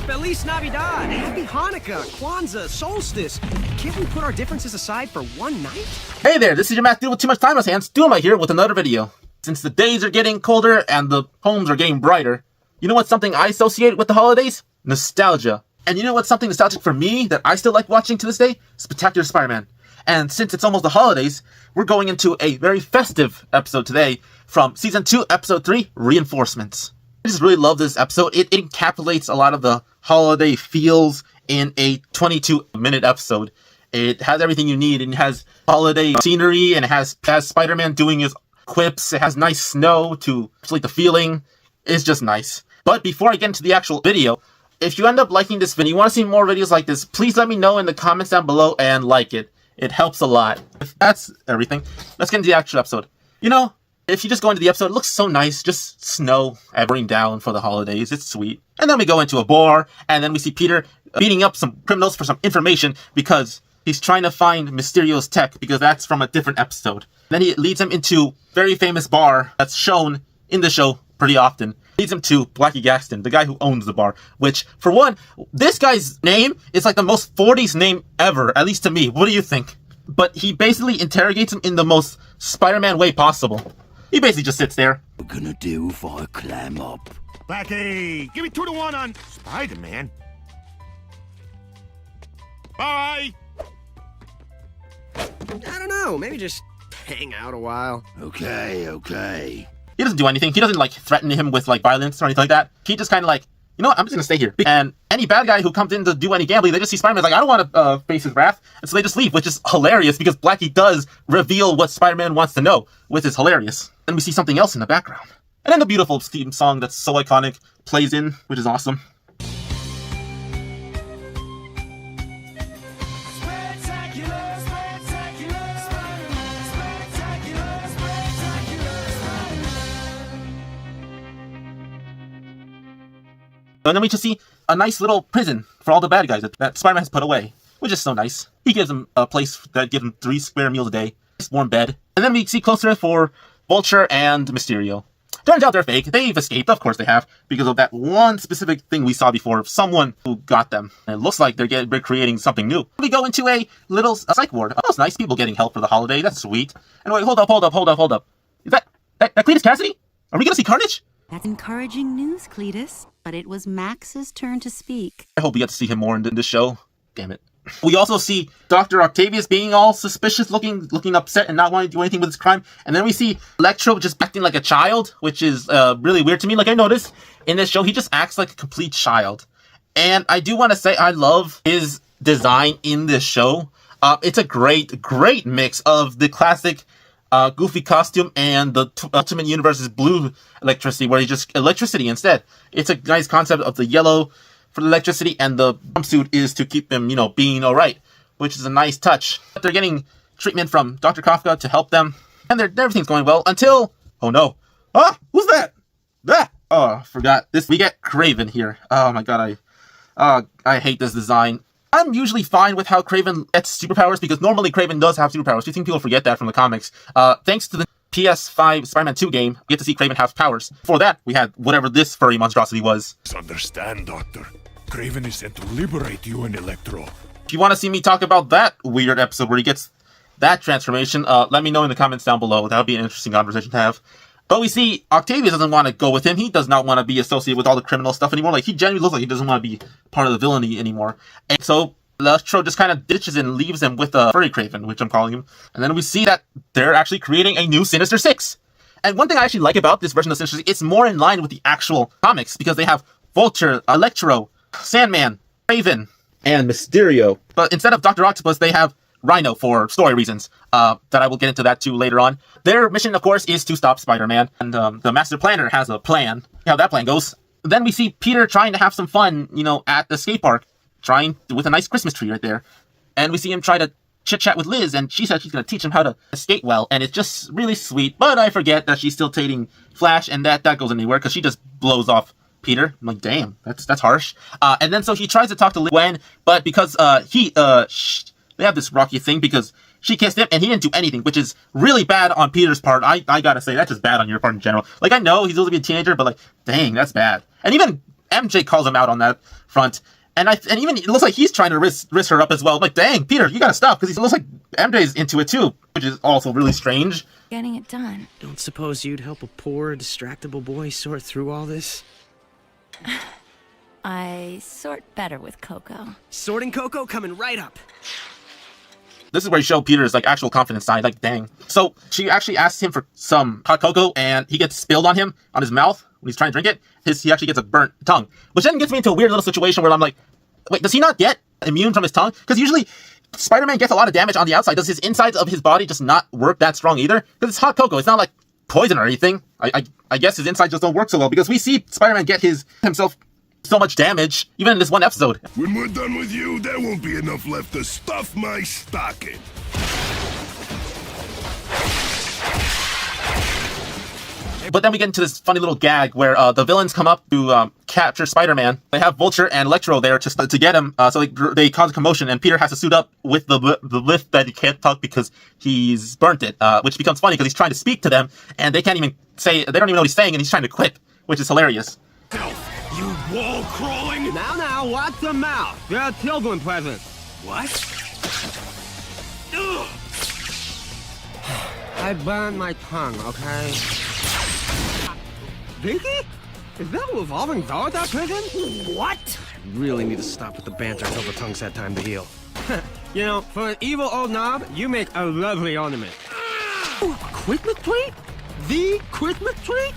Feliz Navidad! Happy Hanukkah, Kwanzaa, Solstice! Can't we put our differences aside for one night? Hey there, this is your Matt Dude with too much time on his hands, Doomite here with another video. Since the days are getting colder and the homes are getting brighter, you know what's something I associate with the holidays? Nostalgia. And you know what's something nostalgic for me that I still like watching to this day? Spectacular Spider-Man. And since it's almost the holidays, we're going into a very festive episode today from Season 2, Episode 3, Reinforcements. I just really love this episode. It encapsulates a lot of the holiday feels in a 22-minute episode. It has everything you need. It has holiday scenery, and it has Spider-Man doing his quips. It has nice snow to encapsulate the feeling. It's just nice. But before I get into the actual video, if you end up liking this video, you want to see more videos like this, please let me know in the comments down below and like it. It helps a lot. If that's everything, let's get into the actual episode. You know, if you just go into the episode, it looks so nice. Just snow bring down for the holidays. It's sweet. And then we go into a bar, and then we see Peter beating up some criminals for some information because he's trying to find Mysterio's tech, because that's from a different episode. Then he leads him into a very famous bar that's shown in the show pretty often. Leads him to Blackie Gaston, the guy who owns the bar. Which, for one, this guy's name is like the most 40s name ever, at least to me. What do you think? But he basically interrogates him in the most Spider-Man way possible. He basically just sits there. What gonna do if I climb up? Blackie, give me 2 to 1 on Spider-Man. Bye. I don't know, maybe just hang out a while. Okay. He doesn't do anything. He doesn't, like, threaten him with, like, violence or anything like that. He just kind of like, you know what, I'm just gonna stay here. And any bad guy who comes in to do any gambling, they just see Spider-Man's like, I don't want to face his wrath. And so they just leave, which is hilarious because Blackie does reveal what Spider-Man wants to know, which is hilarious. Then we see something else in the background. And then the beautiful theme song that's so iconic plays in, which is awesome. And then we just see a nice little prison for all the bad guys that Spider-Man has put away, which is so nice. He gives them a place that gives them 3 square meals a day, nice warm bed. And then we see closer for Vulture and Mysterio. Turns out they're fake. They've escaped. Of course they have, because of that one specific thing we saw before of someone who got them. And it looks like they're creating something new. We go into a little psych ward. Oh, it's nice. People getting help for the holiday. That's sweet. And wait, hold up. Is that Cletus Cassidy? Are we gonna see Carnage? That's encouraging news, Cletus. But it was Max's turn to speak. I hope we get to see him more in this show. Damn it. We also see Dr. Octavius being all suspicious, looking upset and not wanting to do anything with his crime. And then we see Electro just acting like a child, which is really weird to me. Like, I noticed in this show, he just acts like a complete child. And I do want to say I love his design in this show. It's a great mix of the classic goofy costume and the Ultimate Universe's blue electricity, where he's just electricity instead. It's a nice concept of the yellow for the electricity, and the jumpsuit is to keep him, being alright, which is a nice touch. They're getting treatment from Dr. Kafka to help them, and everything's going well until, oh no. Ah, who's that? Oh, I forgot. We get Kraven here. Oh my god, I hate this design. I'm usually fine with how Kraven gets superpowers, because normally Kraven does have superpowers. Do you think people forget that from the comics? Thanks to the PS5 Spider-Man 2 game, we get to see Kraven have powers. Before that, we had whatever this furry monstrosity was. Understand, Doctor. Kraven is sent to liberate you and Electro. If you want to see me talk about that weird episode where he gets that transformation, let me know in the comments down below. That would be an interesting conversation to have. But we see Octavius doesn't want to go with him. He does not want to be associated with all the criminal stuff anymore. Like, he genuinely looks like he doesn't want to be part of the villainy anymore. And so Electro just kind of ditches and leaves him with a furry Kraven, which I'm calling him. And then we see that they're actually creating a new Sinister Six. And one thing I actually like about this version of Sinister Six, it's more in line with the actual comics, because they have Vulture, Electro, Sandman, Kraven, and Mysterio. But instead of Dr. Octopus, they have Rhino for story reasons, that I will get into that too later on. Their mission, of course, is to stop Spider-Man, and the Master Planner has a plan. How that plan goes. Then we see Peter trying to have some fun, at the skate park, with a nice Christmas tree right there. And we see him try to chit-chat with Liz, and she said she's going to teach him how to skate well, and it's just really sweet. But I forget that she's still dating Flash, and that goes anywhere, because she just blows off Peter. I'm like, damn, that's harsh. And then so he tries to talk to Gwen, but because they have this rocky thing, because she kissed him and he didn't do anything, which is really bad on Peter's part. I gotta say, that's just bad on your part in general. Like, I know he's supposed to be a teenager, but like, dang, that's bad. And even MJ calls him out on that front. And even it looks like he's trying to risk her up as well. I'm like, dang, Peter, you gotta stop, because it looks like MJ's into it too, which is also really strange. Getting it done. Don't suppose you'd help a poor, distractible boy sort through all this? I sort better with Coco. Sorting Coco coming right up. This is where you show Peter's like actual confidence side, like dang. So she actually asks him for some hot cocoa, and he gets spilled on him, on his mouth, when he's trying to drink it. He actually gets a burnt tongue, which then gets me into a weird little situation where I'm like, wait, does he not get immune from his tongue? Because usually Spider-Man gets a lot of damage on the outside. Does his insides of his body just not work that strong either? Because it's hot cocoa. It's not like poison or anything. I guess his insides just don't work so well, because we see Spider-Man get himself so much damage, even in this one episode. When we're done with you, there won't be enough left to stuff my stocking. But then we get into this funny little gag where the villains come up to capture Spider-Man. They have Vulture and Electro there to get him, so they cause a commotion, and Peter has to suit up with the lift that he can't talk because he's burnt it, which becomes funny because he's trying to speak to them, and they don't even know what he's saying, and he's trying to quip, which is hilarious. You wall crawling! Now, watch the mouth. They're children present. What? I burned my tongue, okay? Vicky? Is that a revolving door at that prison? What? Really need to stop with the banter until the tongue's had time to heal. You know, for an evil old knob, you make a lovely ornament. Ooh, a Christmas tree? The Christmas tree?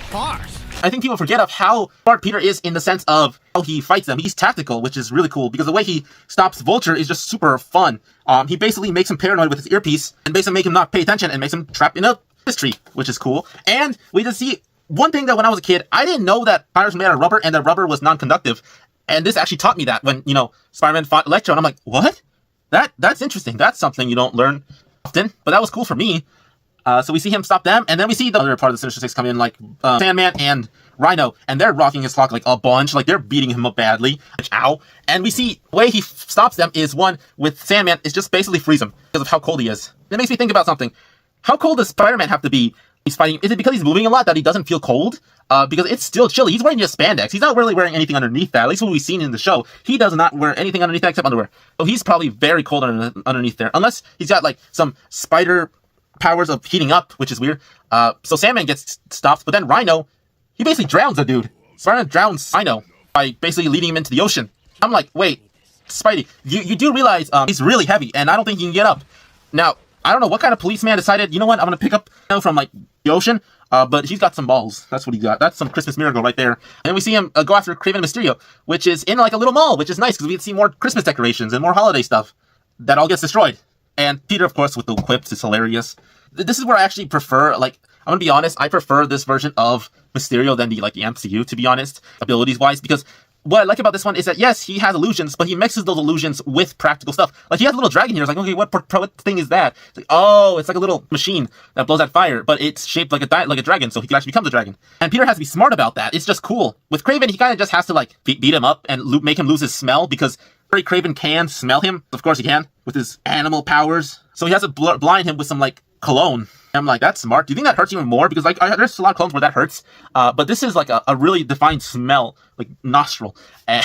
Farce. I think people forget of how smart Peter is in the sense of how he fights them. He's tactical, which is really cool, because the way he stops Vulture is just super fun. He basically makes him paranoid with his earpiece, and basically make him not pay attention, and makes him trapped in a Christmas tree, which is cool. And we just see one thing that when I was a kid, I didn't know that tires were made out of rubber and that rubber was non-conductive. And this actually taught me that when, Spider-Man fought Electro, and I'm like, what? That's interesting. That's something you don't learn often, but that was cool for me. So we see him stop them, and then we see the other part of the Sinister Six come in, like Sandman and Rhino, and they're rocking his clock like a bunch, like they're beating him up badly. Ow. And we see the way he stops them is one with Sandman is just basically freeze him because of how cold he is. It makes me think about something. How cold does Spider-Man have to be? He's fighting. Is it because he's moving a lot that he doesn't feel cold? Because it's still chilly. He's wearing just spandex. He's not really wearing anything underneath that. At least what we've seen in the show. He does not wear anything underneath that except underwear. So he's probably very cold underneath there. Unless he's got like some spider powers of heating up, which is weird. So Sandman gets stopped, but then Rhino, he basically drowns the dude. Spider-Man drowns Rhino by basically leading him into the ocean. I'm like, wait, Spidey, you do realize he's really heavy, and I don't think he can get up. Now, I don't know what kind of policeman decided, you know what, I'm going to pick up from like the ocean, but he's got some balls. That's what he got. That's some Christmas miracle right there. And we see him go after Kraven Mysterio, which is in like a little mall, which is nice because we get to see more Christmas decorations and more holiday stuff. That all gets destroyed. And Peter, of course, with the quips is hilarious. This is where I actually prefer, like, I'm gonna be honest, I prefer this version of Mysterio than the MCU, to be honest, abilities-wise, because what I like about this one is that, yes, he has illusions, but he mixes those illusions with practical stuff. Like, he has a little dragon here. It's like, okay, what thing is that? It's like, oh, it's like a little machine that blows out fire, but it's shaped like a dragon, so he can actually become the dragon. And Peter has to be smart about that. It's just cool. With Kraven, he kind of just has to, like, beat him up and make him lose his smell, because Kraven can smell him. Of course he can, with his animal powers. So he has to blind him with some, like, cologne. I'm like, that's smart. Do you think that hurts even more? Because like there's a lot of clones where that hurts, but this is like a really defined smell, like nostril, and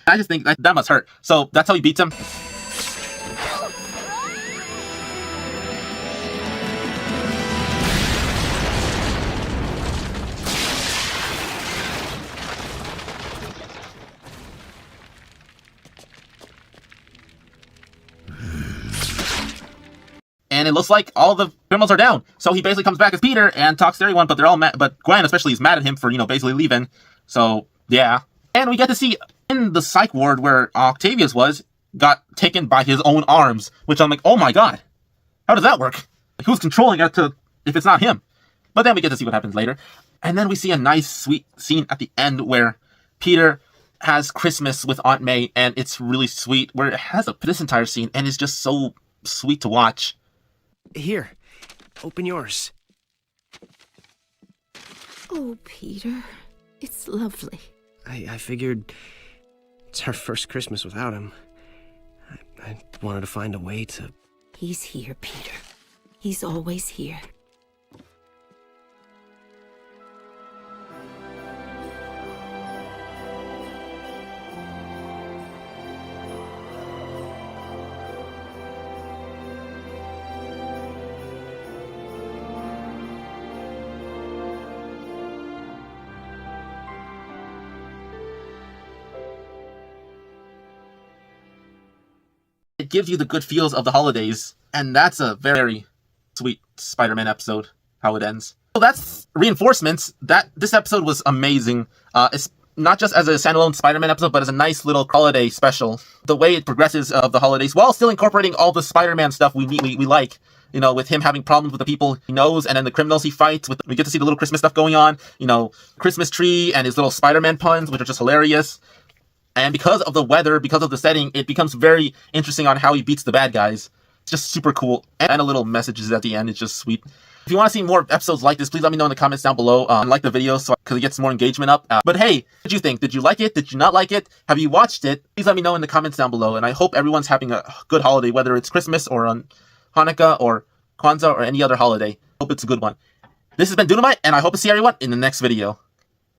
I just think that must hurt. So that's how he beats him. And it looks like all the criminals are down. So he basically comes back as Peter and talks to everyone, but they're all mad. But Gwen especially is mad at him for, basically leaving. So, yeah. And we get to see in the psych ward where Octavius got taken by his own arms, which I'm like, oh my god. How does that work? Like, who's controlling it if it's not him? But then we get to see what happens later. And then we see a nice, sweet scene at the end where Peter has Christmas with Aunt May, and it's really sweet, where it has this entire scene, and it's just so sweet to watch. Here, open yours. Oh, Peter, it's lovely. I figured it's our first Christmas without him. I wanted to find a way to... He's here, Peter. He's always here. gives you the good feels of the holidays. And that's a very sweet Spider-Man episode, how it ends. So that's reinforcements. This episode was amazing. It's not just as a standalone Spider-Man episode, but as a nice little holiday special. The way it progresses of the holidays, while still incorporating all the Spider-Man stuff we like. You know, with him having problems with the people he knows, and then the criminals he fights. We get to see the little Christmas stuff going on. You know, Christmas tree and his little Spider-Man puns, which are just hilarious. And because of the weather, because of the setting, it becomes very interesting on how he beats the bad guys. It's just super cool. And the little messages at the end, it's just sweet. If you want to see more episodes like this, please let me know in the comments down below. And like the video because it gets more engagement up. But hey, what did you think? Did you like it? Did you not like it? Have you watched it? Please let me know in the comments down below. And I hope everyone's having a good holiday, whether it's Christmas or on Hanukkah or Kwanzaa or any other holiday. Hope it's a good one. This has been Dunamite, and I hope to see everyone in the next video.